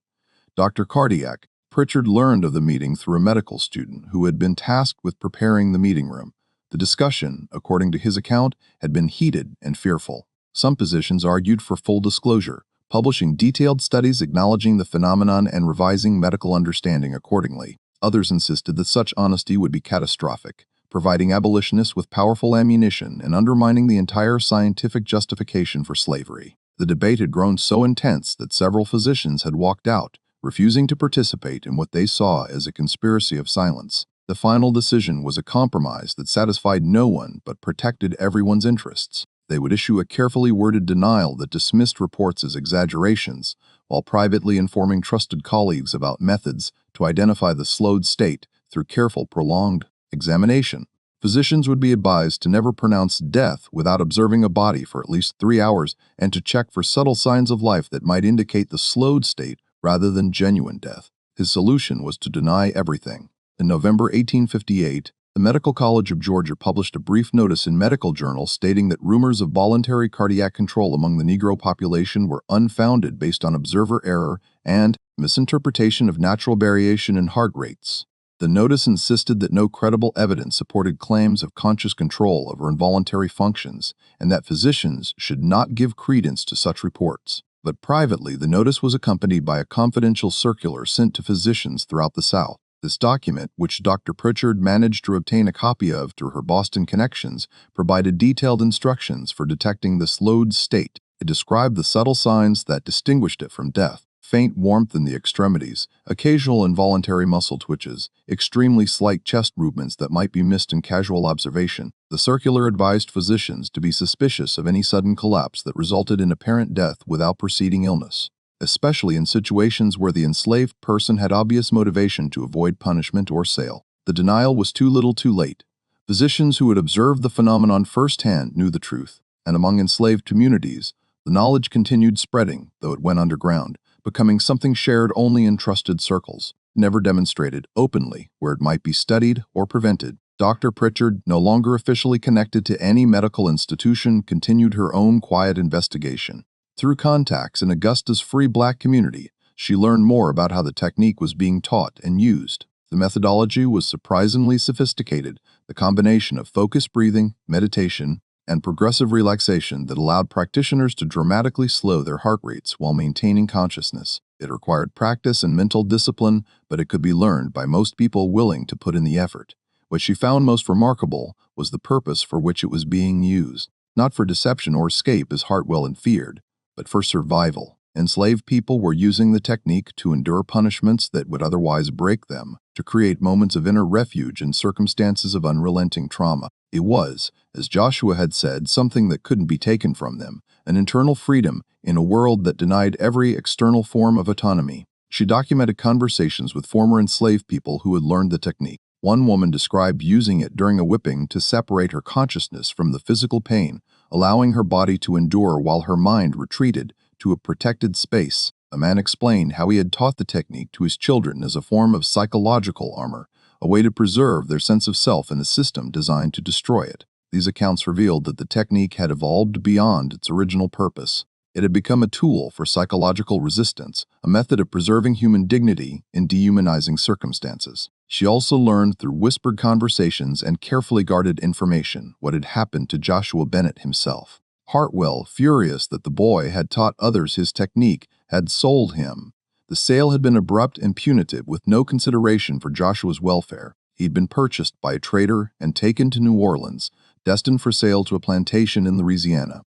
Dr. Cardiac Pritchard learned of the meeting through a medical student who had been tasked with preparing the meeting room. The discussion, according to his account, had been heated and fearful. Some physicians argued for full disclosure, publishing detailed studies acknowledging the phenomenon and revising medical understanding accordingly. Others insisted that such honesty would be catastrophic, providing abolitionists with powerful ammunition and undermining the entire scientific justification for slavery. The debate had grown so intense that several physicians had walked out, refusing to participate in what they saw as a conspiracy of silence. The final decision was a compromise that satisfied no one but protected everyone's interests. They would issue a carefully worded denial that dismissed reports as exaggerations, while privately informing trusted colleagues about methods to identify the slowed state through careful, prolonged examination. Physicians would be advised to never pronounce death without observing a body for at least 3 hours and to check for subtle signs of life that might indicate the slowed state rather than genuine death. His solution was to deny everything. In November 1858, the Medical College of Georgia published a brief notice in medical journals stating that rumors of voluntary cardiac control among the Negro population were unfounded based on observer error and misinterpretation of natural variation in heart rates. The notice insisted that no credible evidence supported claims of conscious control over involuntary functions and that physicians should not give credence to such reports. But privately, the notice was accompanied by a confidential circular sent to physicians throughout the South. This document, which Dr. Pritchard managed to obtain a copy of through her Boston connections, provided detailed instructions for detecting the slowed state. It described the subtle signs that distinguished it from death: faint warmth in the extremities, occasional involuntary muscle twitches, extremely slight chest movements that might be missed in casual observation. The circular advised physicians to be suspicious of any sudden collapse that resulted in apparent death without preceding illness, especially in situations where the enslaved person had obvious motivation to avoid punishment or sale. The denial was too little too late. Physicians who had observed the phenomenon firsthand knew the truth, and among enslaved communities, the knowledge continued spreading, though it went underground, becoming something shared only in trusted circles, never demonstrated openly where it might be studied or prevented. Dr. Pritchard, no longer officially connected to any medical institution, continued her own quiet investigation. Through contacts in Augusta's free black community, she learned more about how the technique was being taught and used. The methodology was surprisingly sophisticated, the combination of focused breathing, meditation, and progressive relaxation that allowed practitioners to dramatically slow their heart rates while maintaining consciousness. It required practice and mental discipline, but it could be learned by most people willing to put in the effort. What she found most remarkable was the purpose for which it was being used, not for deception or escape as Hartwell had feared, but for survival. Enslaved people were using the technique to endure punishments that would otherwise break them, to create moments of inner refuge in circumstances of unrelenting trauma. It was, as Joshua had said, something that couldn't be taken from them, an internal freedom in a world that denied every external form of autonomy. She documented conversations with former enslaved people who had learned the technique. One woman described using it during a whipping to separate her consciousness from the physical pain, allowing her body to endure while her mind retreated to a protected space. A man explained how he had taught the technique to his children as a form of psychological armor, a way to preserve their sense of self in a system designed to destroy it. These accounts revealed that the technique had evolved beyond its original purpose. It had become a tool for psychological resistance, a method of preserving human dignity in dehumanizing circumstances. She also learned through whispered conversations and carefully guarded information what had happened to Joshua Bennett himself. Hartwell, furious that the boy had taught others his technique, had sold him. The sale had been abrupt and punitive, with no consideration for Joshua's welfare. He had been purchased by a trader and taken to New Orleans, destined for sale to a plantation in Louisiana.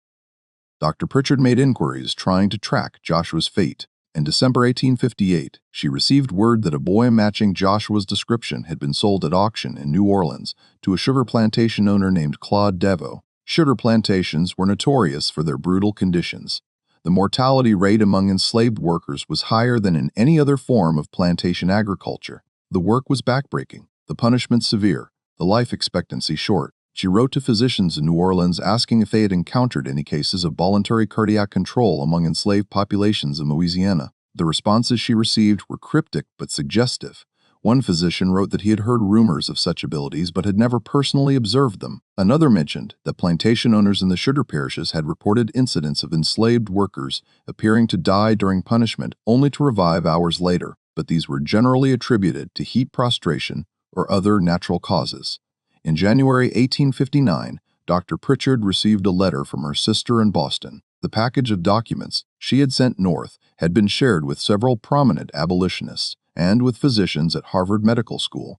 Dr. Pritchard made inquiries trying to track Joshua's fate. In December 1858, she received word that a boy matching Joshua's description had been sold at auction in New Orleans to a sugar plantation owner named Claude Deveau. Sugar plantations were notorious for their brutal conditions. The mortality rate among enslaved workers was higher than in any other form of plantation agriculture. The work was backbreaking, the punishment severe, the life expectancy short. She wrote to physicians in New Orleans asking if they had encountered any cases of voluntary cardiac control among enslaved populations in Louisiana. The responses she received were cryptic but suggestive. One physician wrote that he had heard rumors of such abilities but had never personally observed them. Another mentioned that plantation owners in the sugar parishes had reported incidents of enslaved workers appearing to die during punishment only to revive hours later, but these were generally attributed to heat prostration or other natural causes. In January 1859, Dr. Pritchard received a letter from her sister in Boston. The package of documents she had sent north had been shared with several prominent abolitionists and with physicians at Harvard Medical School.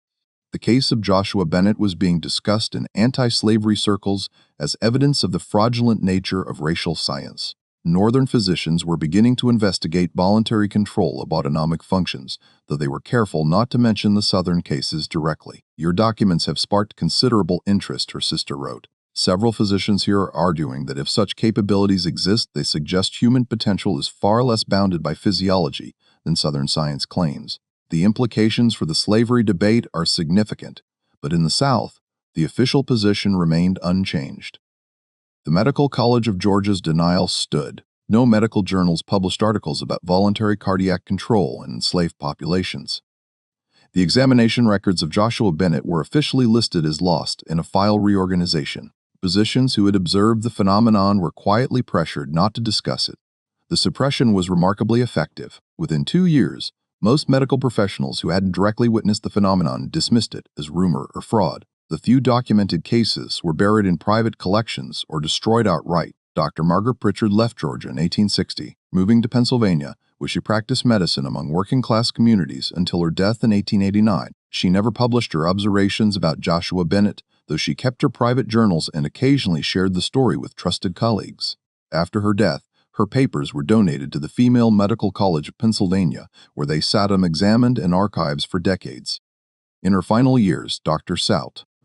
The case of Joshua Bennett was being discussed in anti-slavery circles as evidence of the fraudulent nature of racial science. Northern physicians were beginning to investigate voluntary control of autonomic functions, though they were careful not to mention the Southern cases directly. "Your documents have sparked considerable interest," her sister wrote. "Several physicians here are arguing that if such capabilities exist, they suggest human potential is far less bounded by physiology than Southern science claims. The implications for the slavery debate are significant, but in the South, the official position remained unchanged." The Medical College of Georgia's denial stood. No medical journals published articles about voluntary cardiac control in enslaved populations. The examination records of Joshua Bennett were officially listed as lost in a file reorganization. Physicians who had observed the phenomenon were quietly pressured not to discuss it. The suppression was remarkably effective. Within 2 years, most medical professionals who hadn't directly witnessed the phenomenon dismissed it as rumor or fraud. The few documented cases were buried in private collections or destroyed outright. Dr. Margaret Pritchard left Georgia in 1860, moving to Pennsylvania, where she practiced medicine among working-class communities until her death in 1889. She never published her observations about Joshua Bennett, though she kept her private journals and occasionally shared the story with trusted colleagues. After her death, her papers were donated to the Female Medical College of Pennsylvania, where they sat unexamined in archives for decades. In her final years, Dr.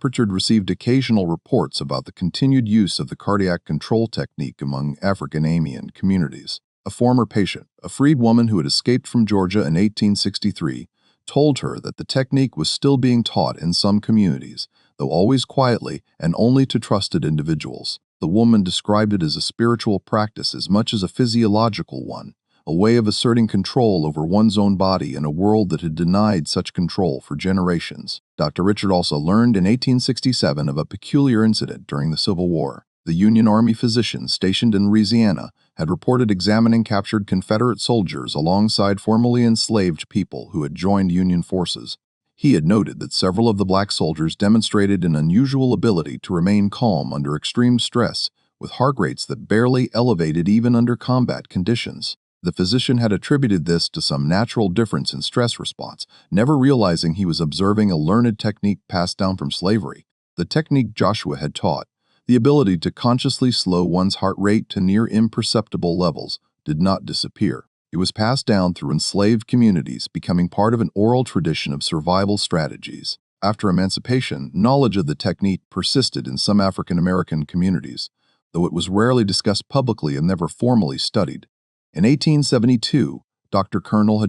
Pritchard received occasional reports about the continued use of the cardiac control technique among African-American communities. A former patient, a freed woman who had escaped from Georgia in 1863, told her that the technique was still being taught in some communities, though always quietly and only to trusted individuals. The woman described it as a spiritual practice as much as a physiological one, a way of asserting control over one's own body in a world that had denied such control for generations. Dr. Richard also learned in 1867 of a peculiar incident during the Civil War. The Union Army physicians stationed in Louisiana had reported examining captured Confederate soldiers alongside formerly enslaved people who had joined Union forces. He had noted that several of the black soldiers demonstrated an unusual ability to remain calm under extreme stress, with heart rates that barely elevated even under combat conditions. The physician had attributed this to some natural difference in stress response, never realizing he was observing a learned technique passed down from slavery. The technique Joshua had taught, the ability to consciously slow one's heart rate to near imperceptible levels, did not disappear. It was passed down through enslaved communities, becoming part of an oral tradition of survival strategies. After emancipation, knowledge of the technique persisted in some African American communities, though it was rarely discussed publicly and never formally studied. In 1872, Dr. Colonel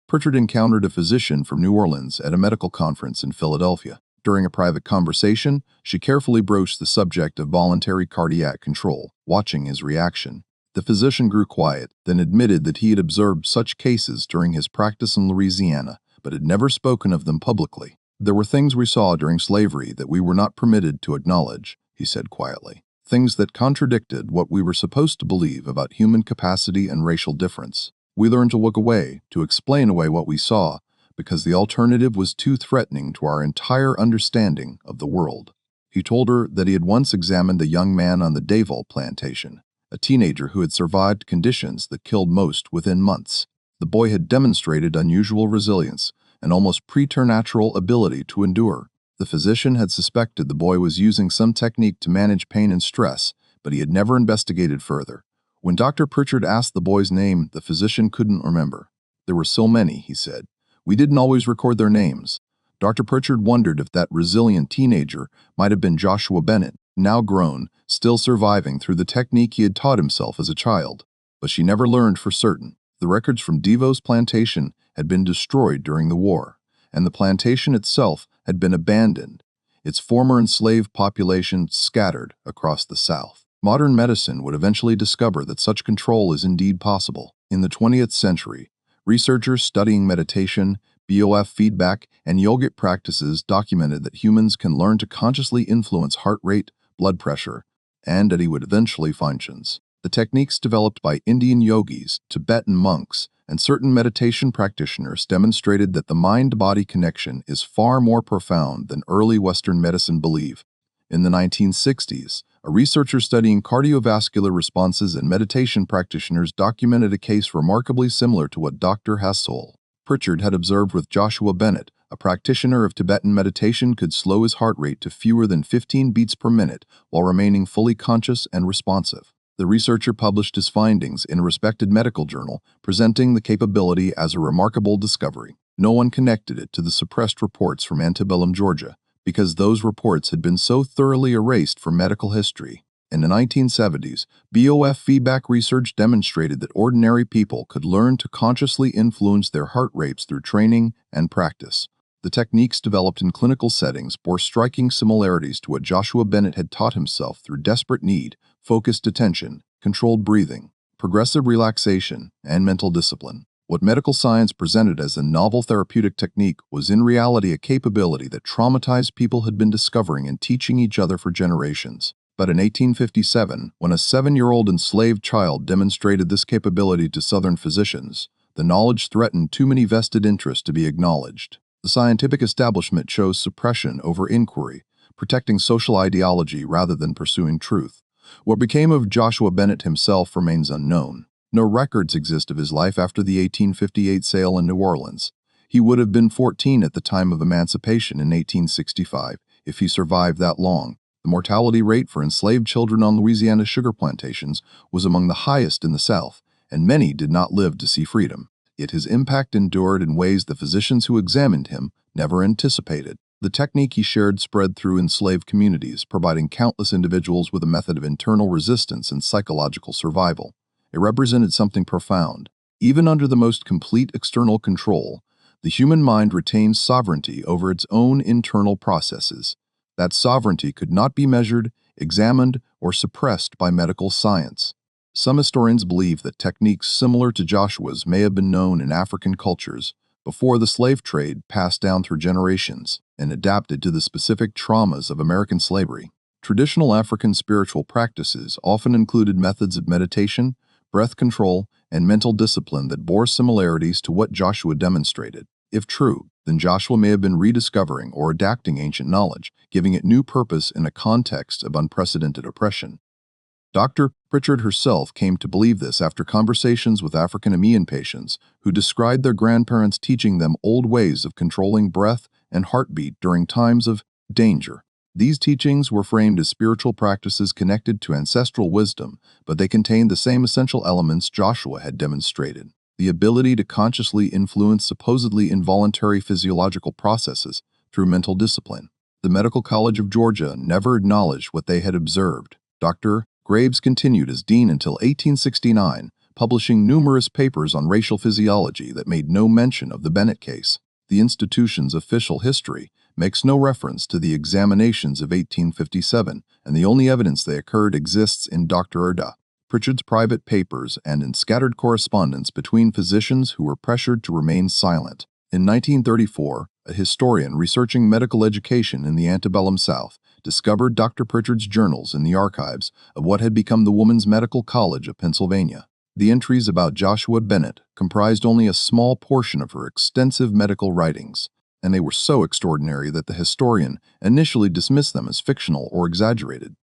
Pritchard encountered a physician from New Orleans at a medical conference in Philadelphia. During a private conversation, she carefully broached the subject of voluntary cardiac control, watching his reaction. The physician grew quiet, then admitted that he had observed such cases during his practice in Louisiana, but had never spoken of them publicly. "There were things we saw during slavery that we were not permitted to acknowledge," he said quietly. "Things that contradicted what we were supposed to believe about human capacity and racial difference. We learned to look away, to explain away what we saw, because the alternative was too threatening to our entire understanding of the world." He told her that he had once examined a young man on the Davol plantation. a teenager who had survived conditions that killed most within months. The boy had demonstrated unusual resilience and almost preternatural ability to endure. The physician had suspected the boy was using some technique to manage pain and stress, but he had never investigated further. When Dr. Pritchard asked the boy's name, the physician couldn't remember. There were so many, he said. We didn't always record their names. Dr. Pritchard wondered if that resilient teenager might have been Joshua Bennett, now grown, still surviving through the technique he had taught himself as a child. But she never learned for certain. The records from Devoe's plantation had been destroyed during the war, and the plantation itself had been abandoned, its former enslaved population scattered across the South. Modern medicine would eventually discover that such control is indeed possible. In the 20th century, researchers studying meditation, BOF feedback, and yogic practices documented that humans can learn to consciously influence heart rate, blood pressure, and eventually functions. The techniques developed by Indian yogis, Tibetan monks, and certain meditation practitioners demonstrated that the mind-body connection is far more profound than early Western medicine believed. In the 1960s, a researcher studying cardiovascular responses and meditation practitioners documented a case remarkably similar to what Dr. Hassel Pritchard had observed with Joshua Bennett. A practitioner of Tibetan meditation could slow his heart rate to fewer than 15 beats per minute while remaining fully conscious and responsive. The researcher published his findings in a respected medical journal, presenting the capability as a remarkable discovery. No one connected it to the suppressed reports from antebellum Georgia, because those reports had been so thoroughly erased from medical history. In the 1970s, BOF feedback research demonstrated that ordinary people could learn to consciously influence their heart rates through training and practice. The techniques developed in clinical settings bore striking similarities to what Joshua Bennett had taught himself through desperate need, focused attention, controlled breathing, progressive relaxation, and mental discipline. What medical science presented as a novel therapeutic technique was in reality a capability that traumatized people had been discovering and teaching each other for generations. But in 1857, when a 7-year-old enslaved child demonstrated this capability to Southern physicians, the knowledge threatened too many vested interests to be acknowledged. The scientific establishment chose suppression over inquiry, protecting social ideology rather than pursuing truth. What became of Joshua Bennett himself remains unknown. No records exist of his life after the 1858 sale in New Orleans. He would have been 14 at the time of emancipation in 1865, if he survived that long. The mortality rate for enslaved children on Louisiana's sugar plantations was among the highest in the South, and many did not live to see freedom. Yet his impact endured in ways the physicians who examined him never anticipated. The technique he shared spread through enslaved communities, providing countless individuals with a method of internal resistance and psychological survival. It represented something profound. Even under the most complete external control, the human mind retains sovereignty over its own internal processes. That sovereignty could not be measured, examined, or suppressed by medical science. Some historians believe that techniques similar to Joshua's may have been known in African cultures before the slave trade passed down through generations and adapted to the specific traumas of American slavery. Traditional African spiritual practices often included methods of meditation, breath control, and mental discipline that bore similarities to what Joshua demonstrated. If true, then Joshua may have been rediscovering or adapting ancient knowledge, giving it new purpose in a context of unprecedented oppression. Dr. Pritchard herself came to believe this after conversations with African-American patients who described their grandparents teaching them old ways of controlling breath and heartbeat during times of danger. These teachings were framed as spiritual practices connected to ancestral wisdom, but they contained the same essential elements Joshua had demonstrated: the ability to consciously influence supposedly involuntary physiological processes through mental discipline. The Medical College of Georgia never acknowledged what they had observed. Dr. Graves continued as dean until 1869, publishing numerous papers on racial physiology that made no mention of the Bennett case. The institution's official history makes no reference to the examinations of 1857, and the only evidence they occurred exists in Dr. Erda Pritchard's private papers and in scattered correspondence between physicians who were pressured to remain silent. In 1934, a historian researching medical education in the antebellum South discovered Dr. Pritchard's journals in the archives of what had become the Women's Medical College of Pennsylvania. The entries about Joshua Bennett comprised only a small portion of her extensive medical writings, and they were so extraordinary that the historian initially dismissed them as fictional or exaggerated.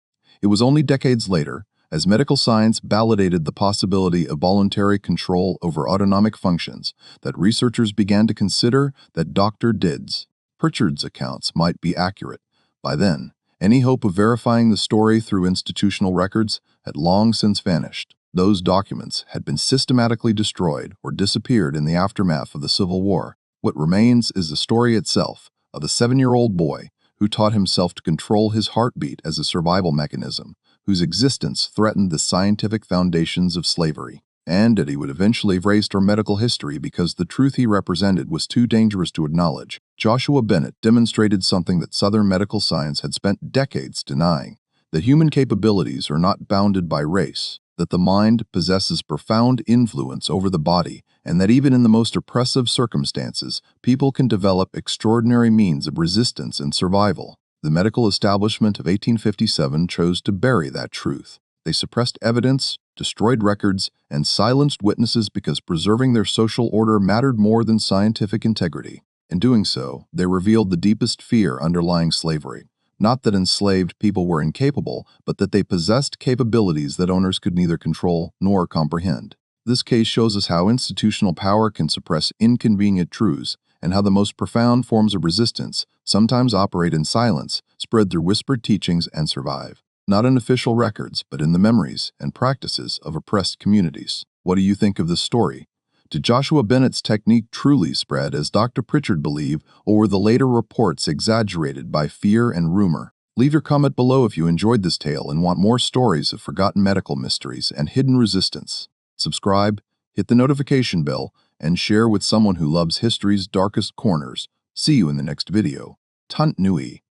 It was only decades later, as medical science validated the possibility of voluntary control over autonomic functions, that researchers began to consider that Dr. Pritchard's accounts might be accurate. By then, any hope of verifying the story through institutional records had long since vanished. Those documents had been systematically destroyed or disappeared in the aftermath of the Civil War. What remains is the story itself of a 7-year-old boy who taught himself to control his heartbeat as a survival mechanism, whose existence threatened the scientific foundations of slavery, and that he would eventually have erased our medical history because the truth he represented was too dangerous to acknowledge. Joshua Bennett demonstrated something that Southern medical science had spent decades denying: that human capabilities are not bounded by race, that the mind possesses profound influence over the body, and that even in the most oppressive circumstances, people can develop extraordinary means of resistance and survival. The medical establishment of 1857 chose to bury that truth. They suppressed evidence, destroyed records, and silenced witnesses because preserving their social order mattered more than scientific integrity. In doing so, they revealed the deepest fear underlying slavery. Not that enslaved people were incapable, but that they possessed capabilities that owners could neither control nor comprehend. This case shows us how institutional power can suppress inconvenient truths, and how the most profound forms of resistance sometimes operate in silence, spread through whispered teachings, and survive, not in official records, but in the memories and practices of oppressed communities. What do you think of this story? Did Joshua Bennett's technique truly spread as Dr. Pritchard believed, or were the later reports exaggerated by fear and rumor? Leave your comment below if you enjoyed this tale and want more stories of forgotten medical mysteries and hidden resistance. Subscribe, hit the notification bell, and share with someone who loves history's darkest corners. See you in the next video. Tant Nui.